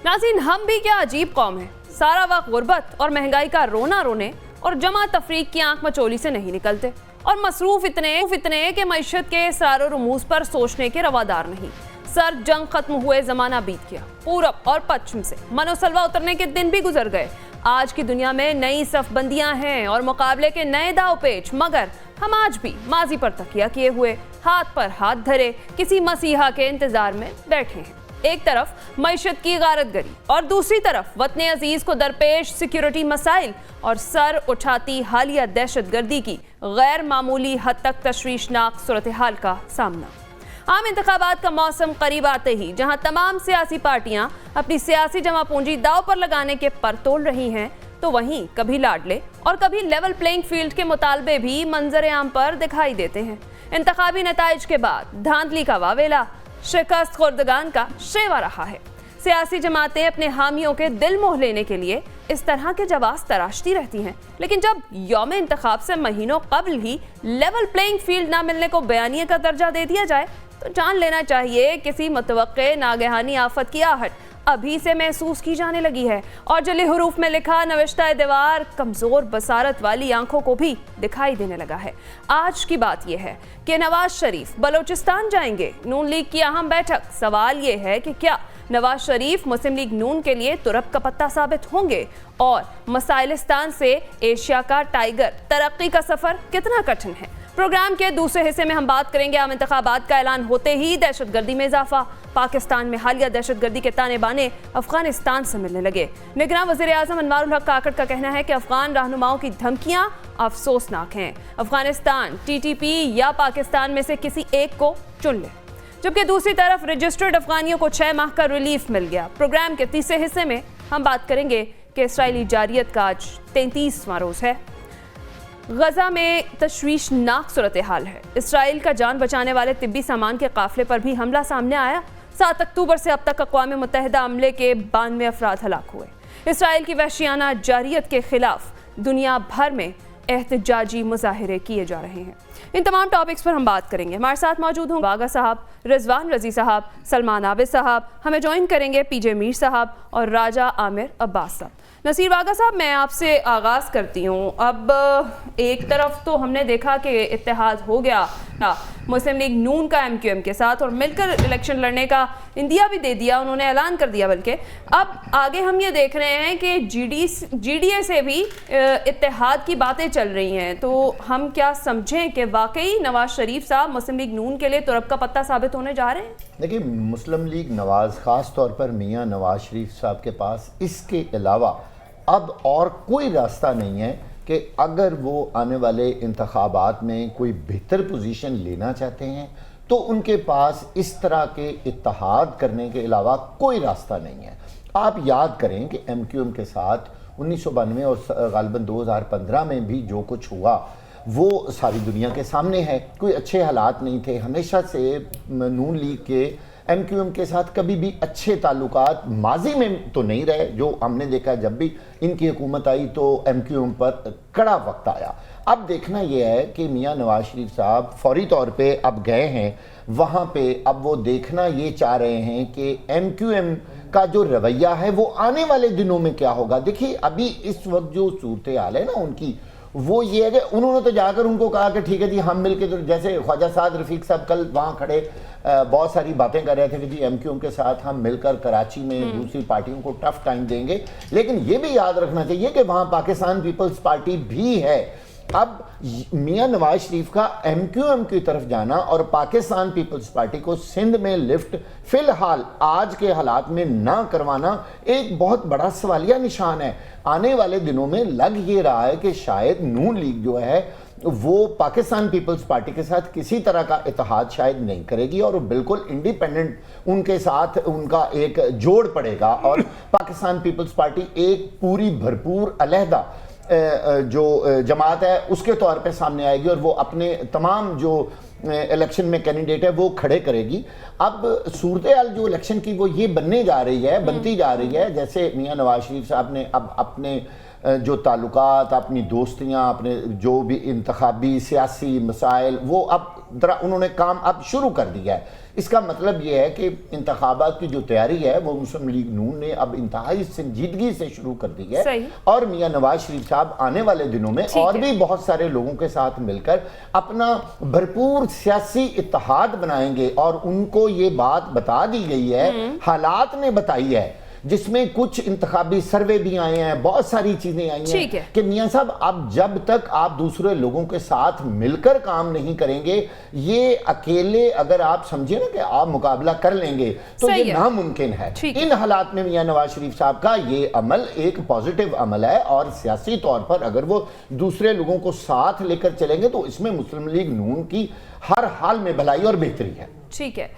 नाज़रीन, हम भी क्या अजीब कौम है, सारा वक्त गुर्बत और महंगाई का रोना रोने और जमा तफरीक की आंख मचोली से नहीं निकलते, और मसरूफ इतने कि मईशत के सारो रमूज पर सोचने के रवादार नहीं। सर जंग खत्म हुए जमाना बीत गया, पूरब और पश्चिम से मनोसलवा उतरने के दिन भी गुजर गए। आज की दुनिया में नई सफबंदियां हैं और मुकाबले के नए दाव पेच, मगर हम आज भी माजी पर तकिया किए हुए, हाथ पर हाथ धरे किसी मसीहा के इंतजार में बैठे हैं। एक तरफ मईशत की गारतगरी और दूसरी तरफ वतन अजीज को दरपेश सिक्योरिटी मसाइल और सर उठाती हालिया दहशतगर्दी की गैर मामूली हद तक तशवीशनाक सूरत हाल का सामना। आम इंतखाबात का मौसम करीब आते ही जहां तमाम सियासी पार्टियां अपनी सियासी जमा पूंजी दाव पर लगाने के पर तोल रही हैं, तो वहीं कभी लाडले और कभी लेवल प्लेइंग फील्ड के मुतालबे भी मंजर आम पर दिखाई देते हैं। इंतखाबी नताइज के बाद धांधली का वावेला शिकस्त खुर्दगान का शेवा रहा है। सियासी जमातें अपने हामियों के दिल मोह लेने के लिए इस तरह के जवाब तराशती रहती हैं, लेकिन जब यौम इंतखाब से महीनों कबल ही लेवल प्लेइंग फील्ड ना मिलने को बयानिया का दर्जा दे दिया जाए, तो जान लेना चाहिए किसी मुतवक्के नागहानी आफत की आहट अभी से महसूस की जाने लगी है, और जली हुरूफ में लिखा नविश्ता दीवार कमजोर बसारत वाली आंखों को भी दिखाई देने लगा है। आज की बात यह है कि नवाज शरीफ बलोचिस्तान जाएंगे, नून लीग की अहम बैठक। सवाल यह है कि क्या नवाज शरीफ मुस्लिम लीग नून के लिए तुरप का पत्ता साबित होंगे, और मसाइलिस्तान से एशिया का टाइगर तरक्की का सफर कितना कठिन है। प्रोग्राम के दूसरे हिस्से में हम बात करेंगे आम इंतखाबात का ऐलान होते ही दहशतगर्दी में इजाफा, पाकिस्तान में हालिया दहशतगर्दी के ताने बाने अफगानिस्तान से मिलने लगे। निगरान वज़ीर आज़म अनवारुल हक काकड़ का कहना है कि अफगान रहनुमाओं की धमकियां अफसोसनाक हैं, अफगानिस्तान TTP या पाकिस्तान में से किसी एक को चुन ले। जबकि दूसरी तरफ रजिस्टर्ड अफगानियों को 6 माह का रिलीफ मिल गया। प्रोग्राम के तीसरे हिस्से में हम बात करेंगे कि इसराइली जारियत का आज 33वां रोज़ है। गजा में तशवीशनाक सूरत हाल है। इसराइल का जान बचाने वाले तिब्बी सामान के काफिले पर भी हमला सामने आया। 7 अक्टूबर से अब तक अक़वाम मुत्तहिदा हमले के 92 अफराद हलाक हुए। इसराइल की वहशियाना जारियत के खिलाफ दुनिया भर में एहतजाजी मुजाहिरे किए जा रहे हैं। इन तमाम टॉपिक्स पर हम बात करेंगे। हमारे साथ मौजूद हों वागा साहब, रिजवान रजी साहब, सलमान आबिद साहब, हमें ज्वाइन करेंगे PJ मीर साहब और राजा आमिर अब्बास साहब। नसीर वागा साहब, मैं आपसे आगाज़ करती हूँ। अब एक तरफ तो हमने देखा कि इत्तेहाद हो गया मुस्लिम लीग नून का MQM के साथ, और मिलकर इलेक्शन लड़ने का इंदिया भी दे दिया, उन्होंने ऐलान कर दिया। बल्कि अब आगे हम ये देख रहे हैं कि GDA से भी इत्तेहाद की बातें चल रही हैं। तो हम क्या समझें कि वाकई नवाज शरीफ साहब मुस्लिम लीग नून के लिए तुरप का पत्ता साबित होने जा रहे हैं? देखिए, मुस्लिम लीग नवाज ख़ास तौर पर मियाँ नवाज शरीफ साहब के पास इसके अलावा अब और कोई रास्ता नहीं है कि अगर वो आने वाले इंतखाबात में कोई बेहतर पोजीशन लेना चाहते हैं तो उनके पास इस तरह के इत्तेहाद करने के अलावा कोई रास्ता नहीं है। आप याद करें कि MQM के साथ 1992 और गालिबन 2015 में भी जो कुछ हुआ वो सारी दुनिया के सामने है। कोई अच्छे हालात नहीं थे। हमेशा से नून लीग के MQM के साथ कभी भी अच्छे ताल्लुकात माजी में तो नहीं रहे। जो हमने देखा जब भी इनकी हुकूमत आई तो MQM पर कड़ा वक्त आया। अब देखना यह है कि मियाँ नवाज शरीफ साहब फौरी तौर पे अब गए हैं वहाँ पे। अब वो देखना ये चाह रहे हैं कि MQM का जो रवैया है वो आने वाले दिनों में क्या होगा। देखिए, अभी इस वक्त जो सूरत हाल है ना उनकी, वो ये है कि उन्होंने तो जाकर उनको कहा कि ठीक है जी, हम मिलके, तो जैसे ख्वाजा साद रफीक साहब कल वहाँ खड़े बहुत सारी बातें कर रहे थे कि जी MQM के साथ हम मिलकर कराची में दूसरी पार्टियों को टफ टाइम देंगे। लेकिन ये भी याद रखना चाहिए कि वहाँ पाकिस्तान पीपल्स पार्टी भी है। अब मियाँ नवाज शरीफ का MQM की तरफ जाना और पाकिस्तान पीपल्स पार्टी को सिंध में लिफ्ट फिलहाल आज के हालात में ना करवाना एक बहुत बड़ा सवालिया निशान है। आने वाले दिनों में लग ये रहा है कि शायद नून लीग जो है वो पाकिस्तान पीपल्स पार्टी के साथ किसी तरह का इत्तेहाद शायद नहीं करेगी और बिल्कुल इंडिपेंडेंट उनके साथ उनका एक जोड़ पड़ेगा, और पाकिस्तान पीपल्स पार्टी एक पूरी भरपूर अलहदा जो जमात है उसके तौर पे सामने आएगी और वो अपने तमाम जो इलेक्शन में कैंडिडेट है वो खड़े करेगी। अब सूरत हाल जो इलेक्शन की वो ये बनने जा रही है, बनती जा रही है। जैसे मियाँ नवाज शरीफ साहब ने अब अपने جو تعلقات، اپنی دوستیاں، اپنے جو بھی انتخابی سیاسی مسائل، وہ اب انہوں نے کام اب شروع کر دیا ہے۔ اس کا مطلب یہ ہے کہ انتخابات کی جو تیاری ہے وہ مسلم لیگ نون نے اب انتہائی سنجیدگی سے شروع کر دی ہے، اور میاں نواز شریف صاحب آنے والے دنوں میں اور بھی بہت سارے لوگوں کے ساتھ مل کر اپنا بھرپور سیاسی اتحاد بنائیں گے، اور ان کو یہ بات بتا دی گئی ہے، حالات نے بتائی ہے، جس میں کچھ انتخابی سروے بھی آئے ہیں، بہت ساری چیزیں آئی ہیں کہ میاں صاحب اب جب تک آپ دوسرے لوگوں کے ساتھ مل کر کام نہیں کریں گے، یہ اکیلے اگر آپ سمجھیں نا کہ آپ مقابلہ کر لیں گے تو یہ ناممکن ہے۔ ان حالات میں میاں نواز شریف صاحب کا یہ عمل ایک پازیٹیو عمل ہے، اور سیاسی طور پر اگر وہ دوسرے لوگوں کو ساتھ لے کر چلیں گے تو اس میں مسلم لیگ نون کی ہر حال میں بھلائی اور بہتری ہے۔ ٹھیک ہے۔